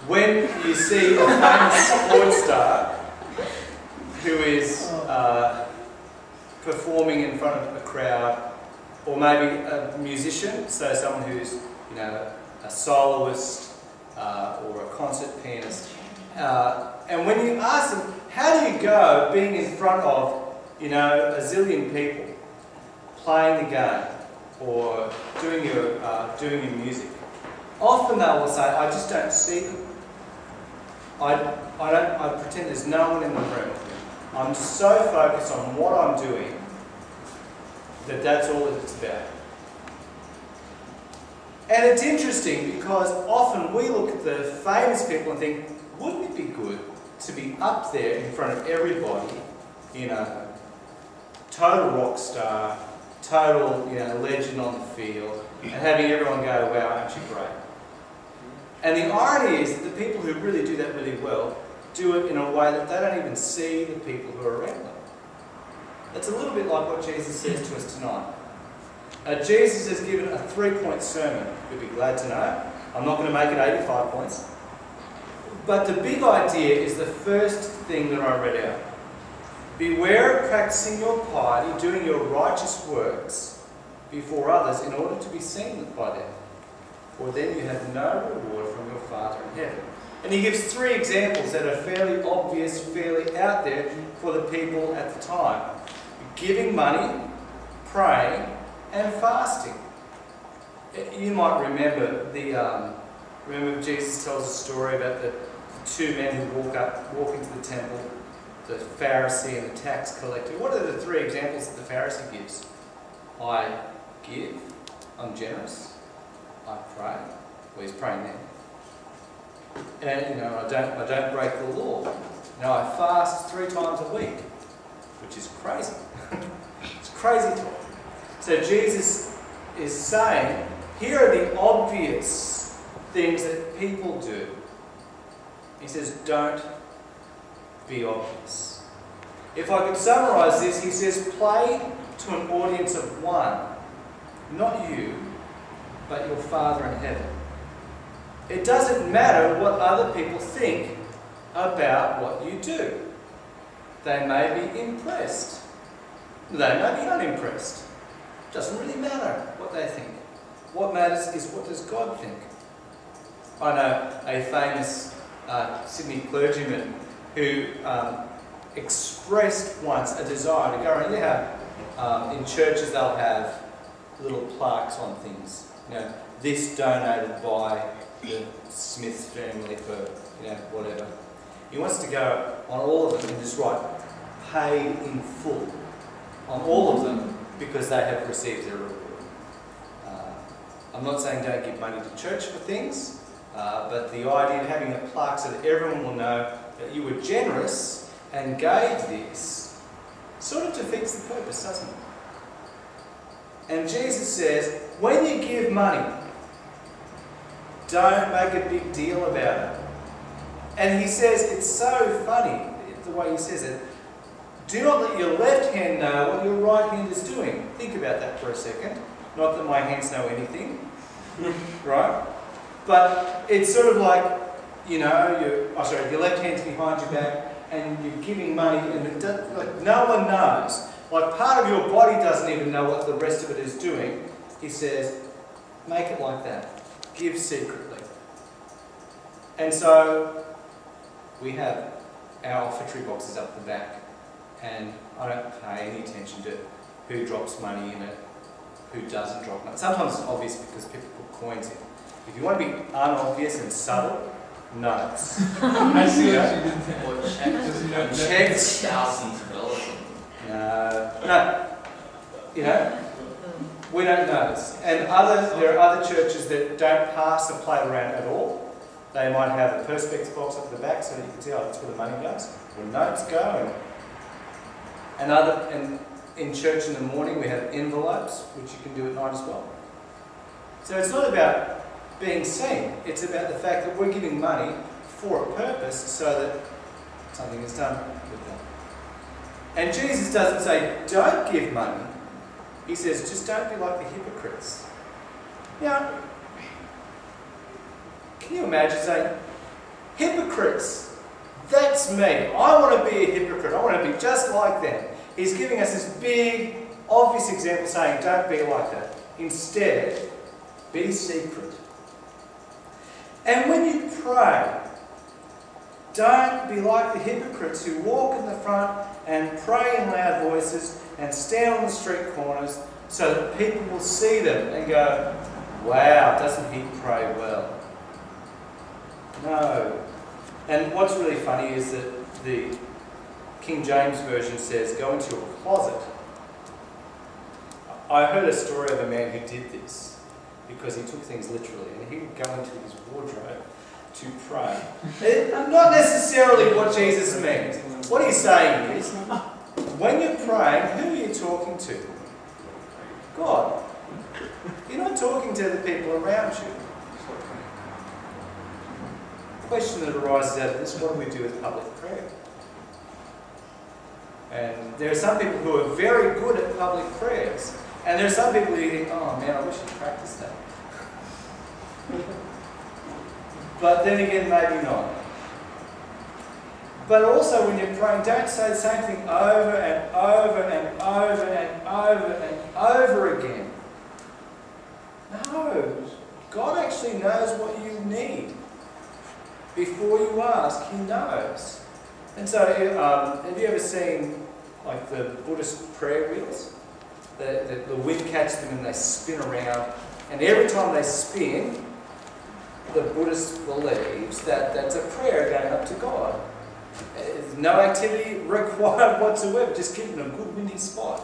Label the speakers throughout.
Speaker 1: when you see a famous sports star who is performing in front of a crowd, or maybe a musician, so someone who's, you know, a soloist or a concert pianist, and when you ask them, how do you go being in front of, you know, a zillion people playing the game or doing your music? Often they will say, I just don't see them. I pretend there's no one in the room. I'm so focused on what I'm doing that that's all that it's about. And it's interesting because often we look at the famous people and think, wouldn't it be good to be up there in front of everybody, you know, total rock star, total, you know, legend on the field, and having everyone go, wow, aren't you great? And the irony is that the people who really do that really well do it in a way that they don't even see the people who are around them. It's a little bit like what Jesus says to us tonight. Jesus has given a 3-point sermon. You'll be glad to know. I'm not going to make it 85 points. But the big idea is the first thing that I read out. Beware of practicing your piety, doing your righteous works before others in order to be seen by them. For then you have no reward from your Father in heaven. And he gives 3 examples that are fairly obvious, fairly out there for the people at the time. Giving money, praying, and fasting. You might remember remember Jesus tells a story about the 2 men who walk into the temple, the Pharisee and the tax collector. What are the 3 examples that the Pharisee gives? I give, I'm generous, I pray. Well, he's praying then. And, you know, I don't break the law. Now I fast 3 times a week, which is crazy. It's crazy talk. So Jesus is saying, here are the obvious things that people do. He says, don't be obvious. If I could summarize this, he says, play to an audience of 1. Not you, but your Father in heaven. It doesn't matter what other people think about what you do. They may be impressed. They may be unimpressed. It doesn't really matter what they think. What matters is, what does God think? I know a famous Sydney clergyman who expressed once a desire to go around. You know, in churches they'll have little plaques on things. You know, this donated by the Smith family for, you know, whatever. He wants to go on all of them and just write paid in full on all of them because they have received their reward. I'm not saying don't give money to church for things, but the idea of having a plaque so that everyone will know that you were generous and gave this sort of defeats the purpose, doesn't it? And Jesus says, when you give money, don't make a big deal about it. And he says, it's so funny, the way he says it, do not let your left hand know what your right hand is doing. Think about that for a second. Not that my hands know anything, right? But it's sort of like, you know, your left hand's behind your back and you're giving money and like, no one knows. Like part of your body doesn't even know what the rest of it is doing. He says, make it like that. Give secretly. And so we have our offertory boxes up the back, and I don't pay any attention to who drops money in it, who doesn't drop money. Sometimes it's obvious because people put coins in. If you want to be unobvious and subtle, notes.
Speaker 2: I see what you did there.
Speaker 3: Or
Speaker 1: Checks.
Speaker 3: thousands of dollars.
Speaker 1: No. You know, we don't notice. And there are other churches that don't pass a plate around at all. They might have a perspex box up the back so that you can see, oh, that's where the money goes. Where notes go. And in church in the morning we have envelopes, which you can do at night as well. So it's not about being seen. It's about the fact that we're giving money for a purpose so that something is done with that. And Jesus doesn't say, don't give money. He says, just don't be like the hypocrites. Now, can you imagine saying, Hypocrites. That's me. I want to be a hypocrite. I want to be just like them. He's giving us this big, obvious example saying, don't be like that. Instead, be secret. And when you pray, don't be like the hypocrites who walk in the front and pray in loud voices and stand on the street corners so that people will see them and go, wow, doesn't he pray well? No. And what's really funny is that the King James Version says, go into a closet. I heard a story of a man who did this because he took things literally, and he would go into his wardrobe to pray. Not necessarily what Jesus means. What he's saying is, when you're praying, who are you talking to? God. You're not talking to the people around you. The question that arises out of this, what do we do with public prayer? And there are some people who are very good at public prayers, and there are some people who think, oh man, I wish I'd practiced that. But then again, maybe not. But also when you're praying, don't say the same thing over and over and over and over and over again. No. God actually knows what you need. Before you ask, He knows. And so, have you ever seen like the Buddhist prayer wheels? The wind catches them and they spin around. And every time they spin, the Buddhist believes that that's a prayer going up to God. There's no activity required whatsoever, just keeping a good windy spot.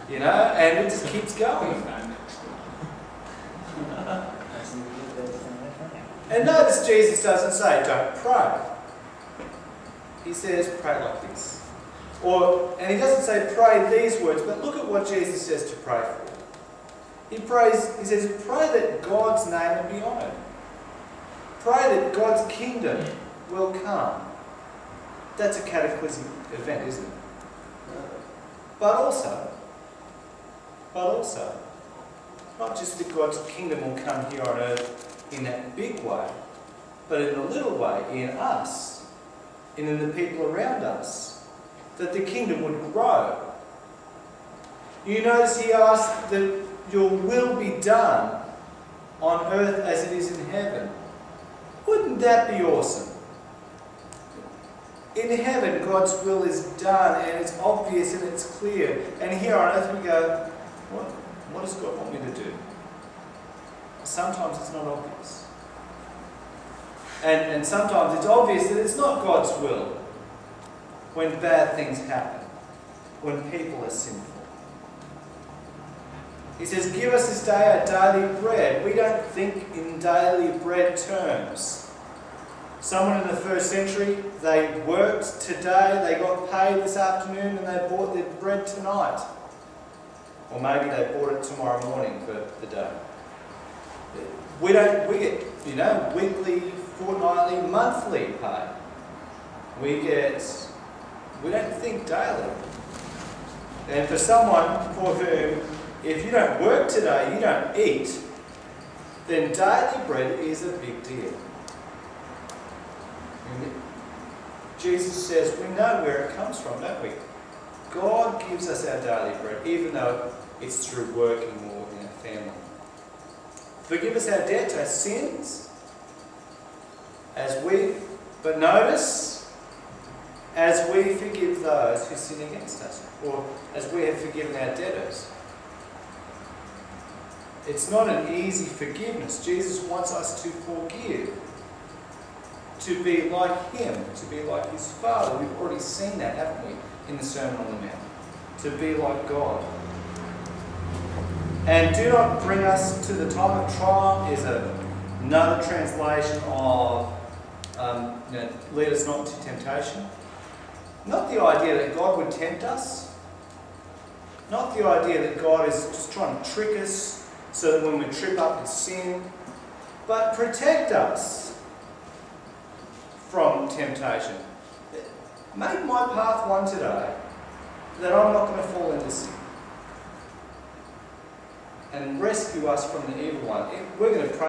Speaker 1: You know, and it just keeps going. And notice Jesus doesn't say, don't pray. He says, pray like this. And he doesn't say, pray these words, but look at what Jesus says to pray for. He says, pray that God's name will be honoured. Pray that God's kingdom will come. That's a cataclysmic event, isn't it? But also, not just that God's kingdom will come here on earth in that big way, but in a little way, in us, and in the people around us, that the kingdom would grow. You notice he asked that your will be done on earth as it is in heaven. Wouldn't that be awesome? In heaven, God's will is done, and it's obvious and it's clear. And here on earth we go, what does God want me to do? Sometimes it's not obvious. And sometimes it's obvious that it's not God's will when bad things happen, when people are sinful. He says, give us this day our daily bread. We don't think in daily bread terms. Someone in the first century, they worked today, they got paid this afternoon, and they bought their bread tonight. Or maybe they bought it tomorrow morning for the day. We get, weekly, fortnightly, monthly pay. We don't think daily. And for someone for whom, if you don't work today, you don't eat, then daily bread is a big deal. And Jesus says we know where it comes from, don't we? God gives us our daily bread, even though it's through working or in our family. Forgive us our debts, our sins, but notice, as we forgive those who sin against us, or as we have forgiven our debtors. It's not an easy forgiveness. Jesus wants us to forgive, to be like Him, to be like His Father. We've already seen that, haven't we, in the Sermon on the Mount. To be like God. And do not bring us to the time of trial is another translation of lead us not into temptation. Not the idea that God would tempt us. Not the idea that God is just trying to trick us so that when we trip up in sin. But protect us from temptation. Make my path one today that I'm not going to fall into sin. And rescue us from the evil one. We're going to pray.